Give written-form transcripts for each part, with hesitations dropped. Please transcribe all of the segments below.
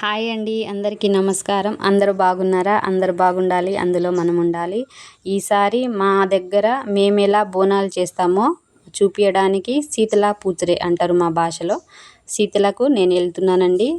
Hi అండి, అందరికీ నమస్కారం. అందరూ బాగున్నారా? అందరూ బాగుండాలి, అందులో మనం ఉండాలి. ఈసారి మా దగ్గర మేము ఎలా బోనాలు చేస్తామో చూపించడానికి శీతల పూజరే అంటారు మా భాషలో. శీతలకు నేను వెళ్తున్నానండి.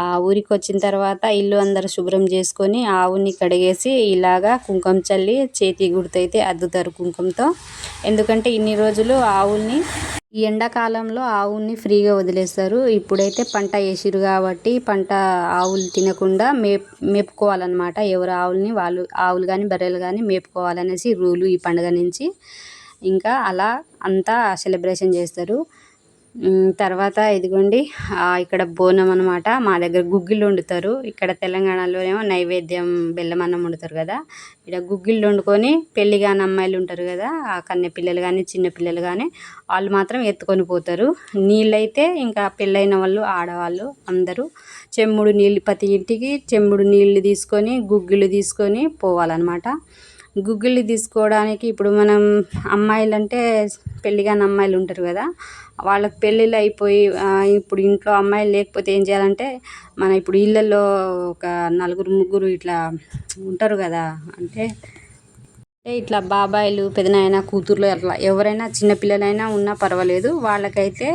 ఆ ఊరికి వచ్చిన తర్వాత ఇల్లు అందరూ శుభ్రం చేసుకొని ఆవుని కడిగేసి ఇలాగా కుంకుమ చల్లి చేతి గుర్తయితే అద్దుతారు కుంకుమతో. ఎందుకంటే ఇన్ని రోజులు ఆవుల్ని ఈ ఎండాకాలంలో ఆవుల్ని ఫ్రీగా వదిలేస్తారు. ఇప్పుడైతే పంట వేసిరు కాబట్టి పంట ఆవులు తినకుండా మేపుకోవాలన్నమాట. ఎవరు ఆవుల్ని వాళ్ళు, ఆవులు కానీ బర్రెలు కానీ మేపుకోవాలనేసి రూలు ఈ పండుగ నుంచి. ఇంకా అలా అంతా సెలబ్రేషన్ చేస్తారు. తర్వాత ఇదిగోండి ఇక్కడ బోనం అనమాట. మా దగ్గర గుగ్గిళ్ళు వండుతారు. ఇక్కడ తెలంగాణలోనేమో నైవేద్యం బెల్లం అన్నం వండుతారు కదా. ఇక్కడ గుగ్గిళ్ళు వండుకొని పెళ్ళి కాని అమ్మాయిలు ఉంటారు కదా, ఆ కన్నె పిల్లలు కానీ చిన్నపిల్లలు కానీ వాళ్ళు మాత్రం ఎత్తుకొని పోతారు. నీళ్ళైతే ఇంకా పెళ్ళైన వాళ్ళు ఆడవాళ్ళు అందరూ చెంబుడు నీళ్ళు, ప్రతి ఇంటికి చెంబుడు నీళ్ళు తీసుకొని గుగ్గిళ్ళు తీసుకొని పోవాలన్నమాట. గుగ్గిళ్ళు తీసుకోవడానికి ఇప్పుడు మనం అమ్మాయిలు అంటే పెళ్ళి కాని అమ్మాయిలు ఉంటారు కదా, వాళ్ళకి పెళ్ళిళ్ళు అయిపోయి ఇప్పుడు ఇంట్లో అమ్మాయిలు లేకపోతే ఏం చేయాలంటే మన ఇప్పుడు ఇళ్ళల్లో ఒక నలుగురు ముగ్గురు ఇట్లా ఉంటారు కదా, అంటే ఇట్లా బాబాయిలు పెదనాయన కూతుర్లు అట్లా ఎవరైనా చిన్నపిల్లలైనా ఉన్నా పర్వాలేదు, వాళ్ళకైతే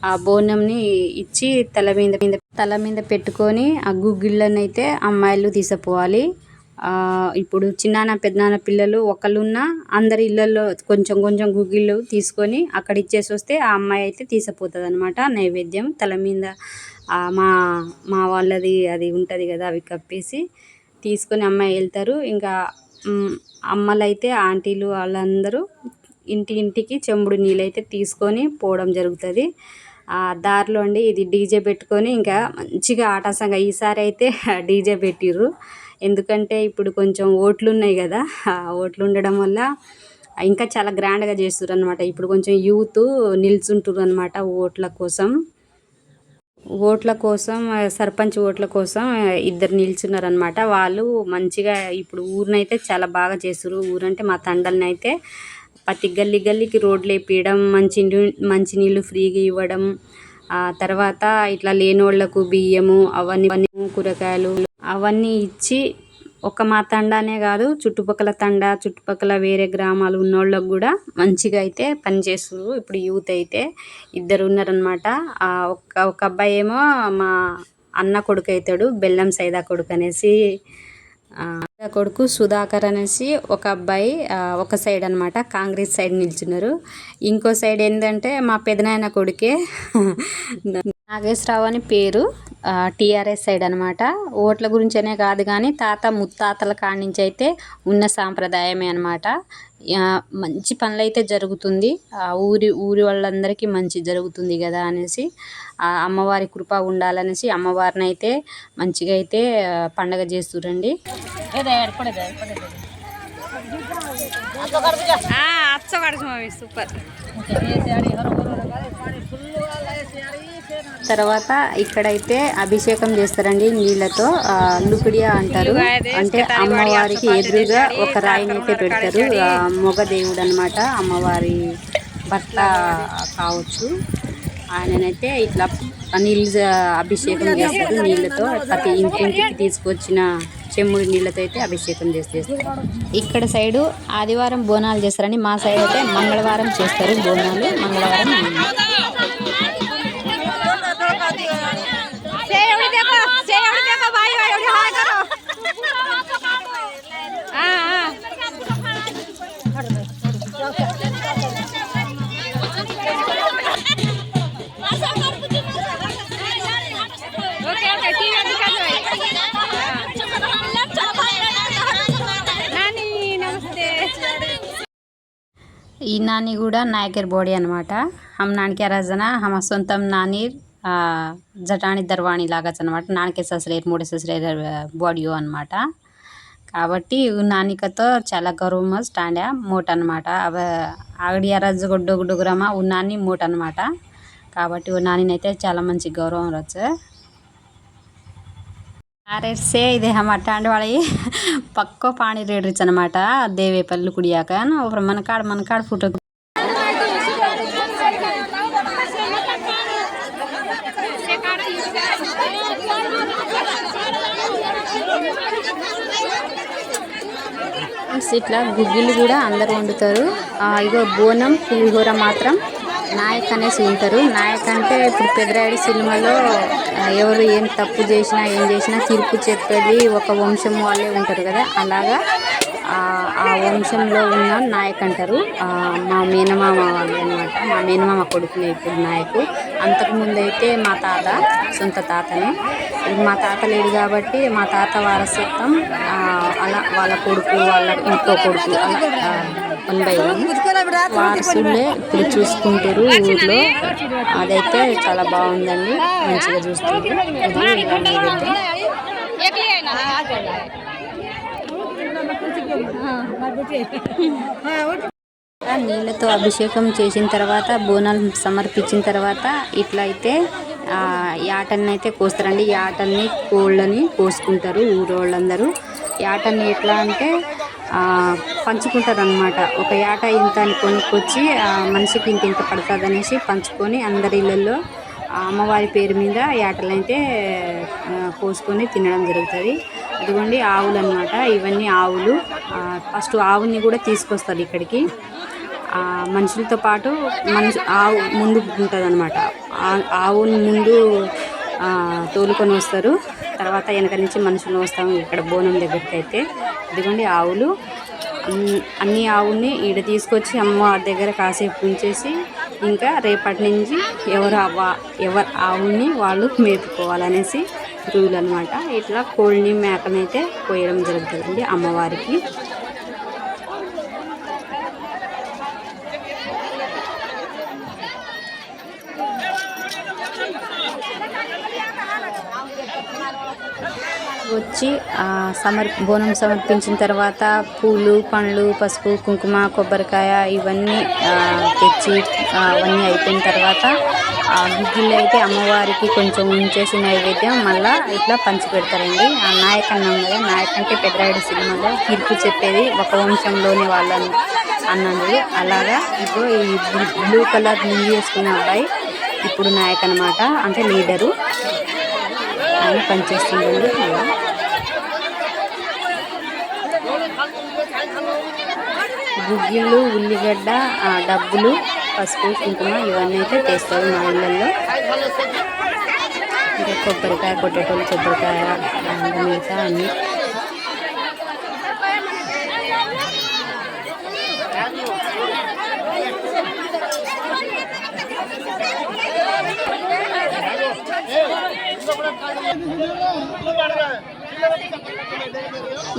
ఆ బోనంని ఇచ్చి తల మీద పెట్టుకొని ఆ గుగ్గిళ్ళని అయితే అమ్మాయిలు తీసుకుపోవాలి. ఇప్పుడు చిన్నాన్న పెద్దనాన్న పిల్లలు ఒకళ్ళున్నా అందరి ఇళ్ళల్లో కొంచెం కొంచెం గుగ్గిళ్ళు తీసుకొని అక్కడ ఇచ్చేసి వస్తే ఆ అమ్మాయి అయితే తీసుకుపోతుంది అనమాట. నైవేద్యం తల మీద మా మా వాళ్ళది అది ఉంటుంది కదా, అవి కప్పేసి తీసుకొని అమ్మాయి వెళ్తారు. ఇంకా అమ్మలైతే ఆంటీలు వాళ్ళందరూ ఇంటికి చెంబుడు నీళ్ళైతే తీసుకొని పోవడం జరుగుతుంది. దారిలో అండి ఇది డీజే పెట్టుకొని ఇంకా మంచిగా ఆటాసంగా ఈసారి అయితే డీజే పెట్టిర్రు. ఎందుకంటే ఇప్పుడు కొంచెం ఓట్లు ఉన్నాయి కదా, ఆ ఓట్లు ఉండడం వల్ల ఇంకా చాలా గ్రాండ్గా చేస్తుర్రు అనమాట. ఇప్పుడు కొంచెం యూత్ నిల్చుంటుర్రు అనమాట ఓట్ల కోసం సర్పంచ్ ఓట్ల కోసం ఇద్దరు నిల్చున్నారు అనమాట. వాళ్ళు మంచిగా ఇప్పుడు ఊరినైతే చాలా బాగా చేస్తుర్రు. ఊరంటే మా తండల్ని అయితే ప్రతి గల్లీకి రోడ్లు వేపించడం, మంచినీళ్ళు ఫ్రీగా ఇవ్వడం, తర్వాత ఇట్లా లేనోళ్లకు బియ్యము అవన్నీ కూరగాయలు అవన్నీ ఇచ్చి ఒక మా తండానే కాదు చుట్టుపక్కల వేరే గ్రామాలు ఉన్నోళ్ళకు కూడా మంచిగా అయితే పనిచేస్తున్నారు. ఇప్పుడు యూత్ అయితే ఇద్దరు ఉన్నారనమాట. ఒక అబ్బాయి ఏమో మా అన్న కొడుకు అవుతాడు, బెల్లం సైదా కొడుకు అనేసి. కొడుకు సుధాకర్ అనేసి ఒక అబ్బాయి ఒక సైడ్ అనమాట, కాంగ్రెస్ సైడ్ నిల్చున్నారు. ఇంకో సైడ్ ఏంటంటే మా పెదనాయన కొడుకే నాగేశ్వరరావు అని పేరు, టీఆర్ఎస్ సైడ్ అనమాట. ఓట్ల గురించనే కాదు కానీ ముత్తాతల కాడి నుంచి అయితే ఉన్న సాంప్రదాయమే అనమాట. మంచి పనులు అయితే జరుగుతుంది. ఊరి వాళ్ళందరికీ మంచి జరుగుతుంది కదా అనేసి అమ్మవారి కృప ఉండాలనేసి అమ్మవారిని అయితే మంచిగా అయితే పండగ చేస్తురండి. సూపర్. తర్వాత ఇక్కడైతే అభిషేకం చేస్తారండి నీళ్ళతో. లుకుడియా అంటారు, అంటే అమ్మవారికి ఎదురుగా ఒక రాయిని అయితే పెడతారు. మొగ దేవుడు అనమాట, అమ్మవారి భర్త కావచ్చు. ఆయననైతే ఇట్లా నీళ్ళు అభిషేకం చేస్తారు నీళ్ళతో. ప్రతి ఇంటికి తీసుకొచ్చిన చెమ్ముడి నీళ్ళతో అయితే అభిషేకం చేస్తారు. ఇక్కడ సైడు ఆదివారం బోనాలు చేస్తారండి, మా సైడ్ అయితే మంగళవారం చేస్తారు బోనాలు. మంగళవారం ఈ నాని కూడా నాయకర్ బోడి అనమాట. హమ్ నాన్నకే రజనా హమ సొంతం నాని జటాని దర్వాణి లాగాच అనమాట. నాన్నకే ససరేర్ మూడే ససరేర్ బాడియో అనమాట. కాబట్టి నానికతో చాలా గౌరవం స్టాండ్యా మోట్ అనమాట. ఆగడియా రజ్జు డొగురమా నాని మోట్ అనమాట. కాబట్టి నానినైతే చాలా మంచి గౌరవం రచ్చ. से इधे हम अट्ठांड वाले पक्को पानी रेड रिच अनमाटा देवे पल्लू कुड़ियाक मन काड़ फोटो ఇట్లా గుగ్గిళ్ళు కూడా అందరూ వండుతారు. ఇగో బోనం పులిహోర మాత్రం నాయక్ అనేసి ఉంటారు. నాయక్ అంటే ఇప్పుడు పెదరాయుడు సినిమాలో ఎవరు ఏం తప్పు చేసినా ఏం చేసినా తీర్పు చెప్పేది ఒక వంశం వాళ్ళే ఉంటారు కదా, అలాగా ఆ వంశంలో ఉన్న నాయక్ అంటారు. మా మేనమామ వాళ్ళు అనమాట. మా మేనమామ కొడుకునే ఇప్పుడు నాయకు. అంతకుముందు అయితే మా తాత, సొంత తాతనే. మా తాత లేడు కాబట్టి మా తాత వారసత్వం అలా వాళ్ళ కొడుకు, వాళ్ళ ఇంకో కొడుకు, అలా 1/1 వారసులే ఇప్పుడు చూసుకుంటారు ఊర్లో. అదైతే చాలా బాగుందండి, మంచిగా చూస్తుంది. నీళ్ళతో అభిషేకం చేసిన తర్వాత, బోనాలు సమర్పించిన తర్వాత ఇట్లా అయితే యాటన్ని అయితే కోస్తారండి. యాటల్ని కోళ్ళని కోసుకుంటారు ఊరోళ్ళందరూ. యాటన్ని ఎట్లా అంటే పంచుకుంటారు అన్నమాట. ఒక యాట ఇంత అని కొనుక్కొచ్చి మనిషికి ఇంత పడుతుంది అనేసి పంచుకొని అందరి ఇళ్ళల్లో అమ్మవారి పేరు మీద యాటలు అయితే కోసుకొని తినడం జరుగుతుంది. అదిగోండి ఆవులు అన్నమాట. ఇవన్నీ ఆవులు. ఫస్ట్ ఆవుని కూడా తీసుకొస్తారు ఇక్కడికి. మనుషులతో పాటు ఆవు ముందు ఉంటుంది అన్నమాట. ఆవుని ముందు తోలుకొని వస్తారు, తర్వాత వెనక నుంచి మనుషులు వస్తాము ఇక్కడ బోనం దగ్గరికి అయితే. ఇదిగోండి ఆవులు. అన్ని ఆవుల్ని ఈడ తీసుకొచ్చి అమ్మవారి దగ్గర కాసేపు ఉంచేసి ఇంకా రేపటి నుంచి ఎవరు ఆవుల్ని వాళ్ళు మేపుకోవాలనేసి రూల్ అనమాట. ఇట్లా కోళ్ళని మేకని అయితే కోయడం జరుగుతుందండి అమ్మవారికి. వచ్చి బోనం సమర్పించిన తర్వాత పూలు, పండ్లు, పసుపు, కుంకుమ, కొబ్బరికాయ ఇవన్నీ తెచ్చి అవన్నీ అయిపోయిన తర్వాత గుగ్గిళ్ళు అయితే అమ్మవారికి కొంచెం ఉంచేసి నైవేద్యం మళ్ళీ ఇట్లా పంచి పెడతారండి. ఆ నాయక్ అన్నాం కదా, నాయక్ అంటే పెదరాయుడు సినిమాలో తీర్పు చెప్పేది ఒక వంశంలోని వాళ్ళని అన్నది. అలాగా ఇప్పుడు ఈ బ్లూ కలర్ లుంగీ వేసుకున్న అబ్బాయి ఇప్పుడు నాయక్ అనమాట, అంటే లీడరు. ఆయన పనిచేస్తుందండి. గుగ్గిళ్ళు, ఉల్లిగడ్డ, డబ్బులు, పసుపు, కుంకుమ ఇవన్నీ అయితే చేస్తారు మా ఇళ్ళల్లో. ఇంకా కొబ్బరికాయ కొట్టేటోళ్ళు కొబ్బరికాయ, మిగతా అన్నీ.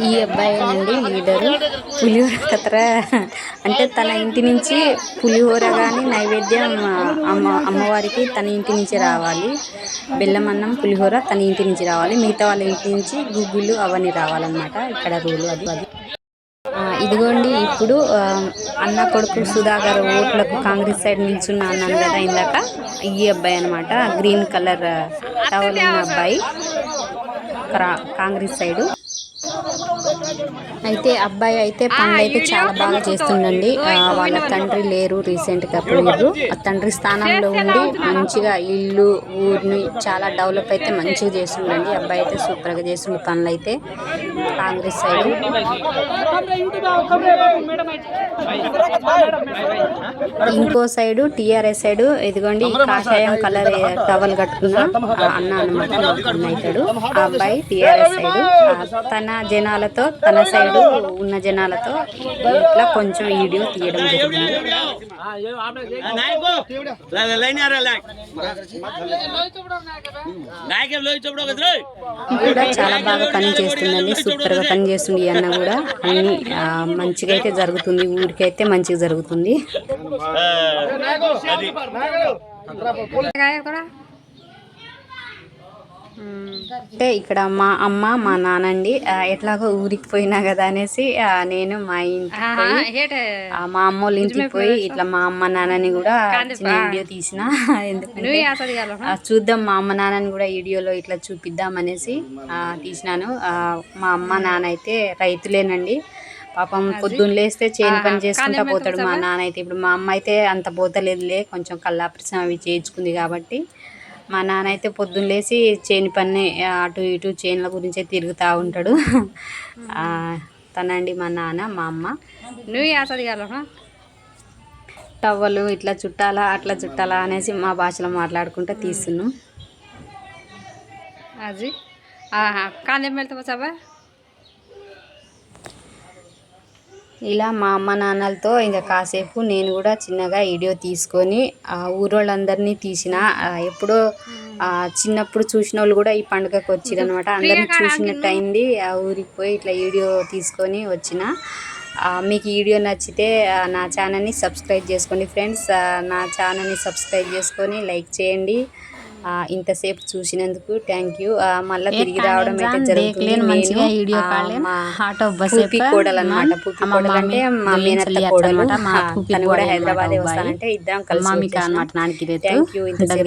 ఈ అబ్బాయి అండి లీడరు. పులిహోర కథర అంటే తన ఇంటి నుంచి పులిహోర కానీ నైవేద్యం అమ్మవారికి తన ఇంటి నుంచి రావాలి. బెల్లం అన్నం, పులిహోర తన ఇంటి నుంచి రావాలి. మిగతా వాళ్ళ ఇంటి నుంచి గుగ్గిళ్ళు అవన్నీ రావాలన్నమాట. ఇక్కడ రూలు అది. ఇదిగోండి ఇప్పుడు అన్న కొడుకు సుధాకర్ ఓట్లకు కాంగ్రెస్ సైడ్ నిల్చున్న అన్నాను కదా ఇందాక, ఈ అబ్బాయి అనమాట. గ్రీన్ కలర్ టవల్ ఉన్న అబ్బాయి కాంగ్రెస్ సైడు. అయితే అబ్బాయి అయితే పనులు అయితే చాలా బాగా చేస్తుండండి. వాళ్ళ తండ్రి లేరు, రీసెంట్గా పోయారు. ఆ తండ్రి స్థానంలో ఉండి మంచిగా ఇల్లు ఊరిని చాలా డెవలప్ అయితే మంచిగా చేస్తుండండి. అబ్బాయి అయితే సూపర్గా చేస్తుండే పనులు అయితే కాంగ్రెస్ సైడ్. ఇంకో సైడు టీఆర్ఎస్ సైడు ఇదిగోండి కాషాయం కలర్ టవల్ కట్టుకున్న అన్న అనమాట, అన్న అవుతాడు. ఆ అబ్బాయి టీఆర్ఎస్ సైడు. తన జనాలతో, తన సైడు ఉన్న జనాలతో ఇట్లా కొంచెం వీడియో తీయడం జరిగింది. కూడా చాలా బాగా పని చేస్తుందండి, సూపర్గా పని చేస్తుంది. ఈ అన్న కూడా అన్ని మంచిగా అయితే జరుగుతుంది, ఊరికైతే మంచిగా జరుగుతుంది. అంటే ఇక్కడ మా అమ్మ మా నాన్న అండి. ఎట్లాగో ఊరికి పోయినా కదా అనేసి నేను మా ఇంటికి మా అమ్మ వాళ్ళ ఇంటికి పోయి ఇట్లా మా అమ్మ నాన్నని కూడా చిన్న వీడియో తీసిన. ఎందుకంటే చూద్దాం మా అమ్మ నాన్నని కూడా వీడియోలో ఇట్లా చూపిద్దాం అనేసి తీసినాను. మా అమ్మ నాన్న అయితే రైతులేనండి. పాపం పొద్దున్న లేస్తే చేను పని చేసుకుంటా పోతాడు మా నాన్న అయితే. ఇప్పుడు మా అమ్మ అయితే అంత పోతలేదులే, కొంచెం కళ్ళాపరిశ్రమ అవి చేయించుకుంది కాబట్టి మా నాన్న అయితే పొద్దున్న లేచి చేను పని అటు ఇటు చేనుల గురించే తిరుగుతూ ఉంటాడు. తనండి మా నాన్న. మా అమ్మ నువ్వు అసలు కదా టవ్వలు ఇట్లా చుట్టాలా అట్లా చుట్టాలా అనేసి మా భాషలో మాట్లాడుకుంటూ తీస్తున్నాం. అది కాలేం వెళ్తావా సభ ఇలా మా అమ్మ నాన్నలతో ఇంకా కాసేపు నేను కూడా చిన్నగా వీడియో తీసుకొని ఊరోళ్ళందరినీ తీసిన. ఎప్పుడో చిన్నప్పుడు చూసిన వాళ్ళు కూడా ఈ పండుగకు వచ్చిరనమాట. అందరినీ చూసినట్టు అయింది. ఆ ఊరికి పోయి ఇట్లా వీడియో తీసుకొని వచ్చిన. మీకు ఈ వీడియో నచ్చితే నా ఛానల్ని సబ్స్క్రైబ్ చేసుకోండి ఫ్రెండ్స్. నా ఛానల్ని సబ్స్క్రైబ్ చేసుకొని లైక్ చేయండి. ఇంతసేపు చూసినందుకు థ్యాంక్ యూ. మళ్ళీ తిరిగి రావడం అయితే జరుగుతుంది. పూపి కోడలు అనమాట. పూపి కోడలు అంటే మా మేనత్త కోడలు. తను కూడా హైదరాబాద్ వస్తానంటే ఇద్దరం కలిసి. Thank you. ఇంతసేపు